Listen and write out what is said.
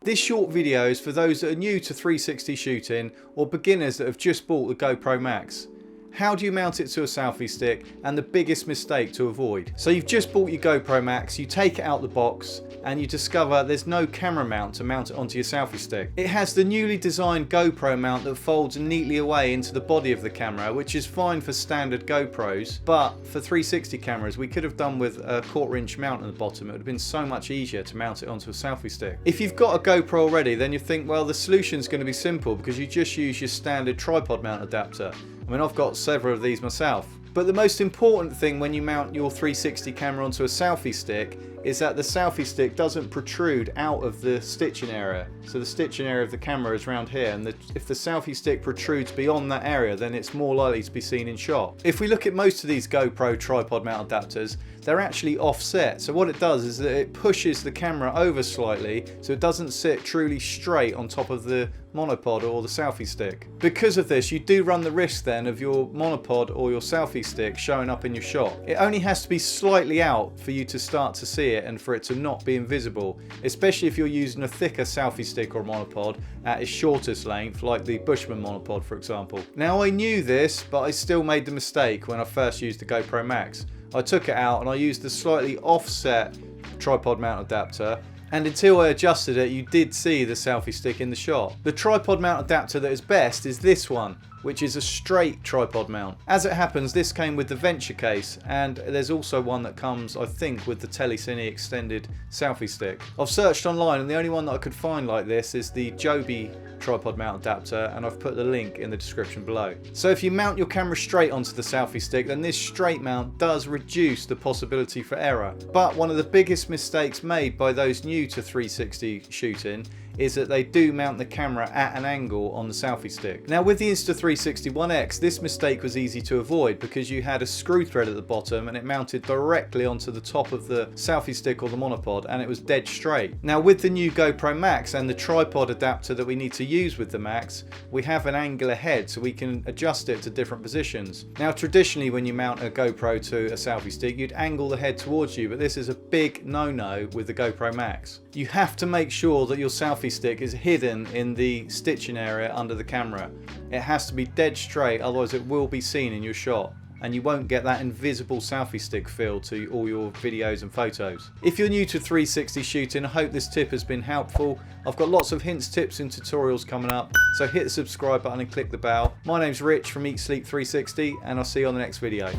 This short video is for those that are new to 360 shooting or beginners that have just bought the GoPro Max. How do you mount it to a selfie stick and the biggest mistake to avoid? So you've just bought your GoPro Max, you take it out the box and you discover there's no camera mount to mount it onto your selfie stick. It has the newly designed GoPro mount that folds neatly away into the body of the camera, which is fine for standard GoPros, but for 360 cameras we could have done with a 1/4 inch mount on the bottom. It would have been so much easier to mount it onto a selfie stick. If you've got a GoPro already, then you think, well, the solution's going to be simple because you just use your standard tripod mount adapter. I mean, I've got several of these myself. But the most important thing when you mount your 360 camera onto a selfie stick is that the selfie stick doesn't protrude out of the stitching area. So the stitching area of the camera is around here, and if the selfie stick protrudes beyond that area, then it's more likely to be seen in shot. If we look at most of these GoPro tripod mount adapters, they're actually offset. So what it does is that it pushes the camera over slightly so it doesn't sit truly straight on top of the monopod or the selfie stick. Because of this, you do run the risk then of your monopod or your selfie stick showing up in your shot. It only has to be slightly out for you to start to see it and for it to not be invisible, especially if you're using a thicker selfie stick or monopod at its shortest length, like the Bushman monopod for example. Now I knew this, but I still made the mistake when I first used the GoPro Max. I took it out and I used the slightly offset tripod mount adapter, and until I adjusted it, you did see the selfie stick in the shot. The tripod mount adapter that is best is this one, which is a straight tripod mount. As it happens, this came with the Venture case, and there's also one that comes, I think, with the Telecine extended selfie stick. I've searched online and the only one that I could find like this is the Joby tripod mount adapter, and I've put the link in the description below. So if you mount your camera straight onto the selfie stick, then this straight mount does reduce the possibility for error. But one of the biggest mistakes made by those new to 360 shooting is that they do mount the camera at an angle on the selfie stick. Now with the Insta360 One X, this mistake was easy to avoid because you had a screw thread at the bottom and it mounted directly onto the top of the selfie stick or the monopod, and it was dead straight. Now with the new GoPro Max and the tripod adapter that we need to use with the Max, we have an angular head so we can adjust it to different positions. Now traditionally when you mount a GoPro to a selfie stick, you'd angle the head towards you, but this is a big no-no with the GoPro Max. You have to make sure that your selfie stick is hidden in the stitching area under the camera. It has to be dead straight, otherwise it will be seen in your shot and you won't get that invisible selfie stick feel to all your videos and photos. If you're new to 360 shooting, I hope this tip has been helpful. I've got lots of hints, tips and tutorials coming up, so hit the subscribe button and click the bell. My name's Rich from Eat Sleep 360 and I'll see you on the next video.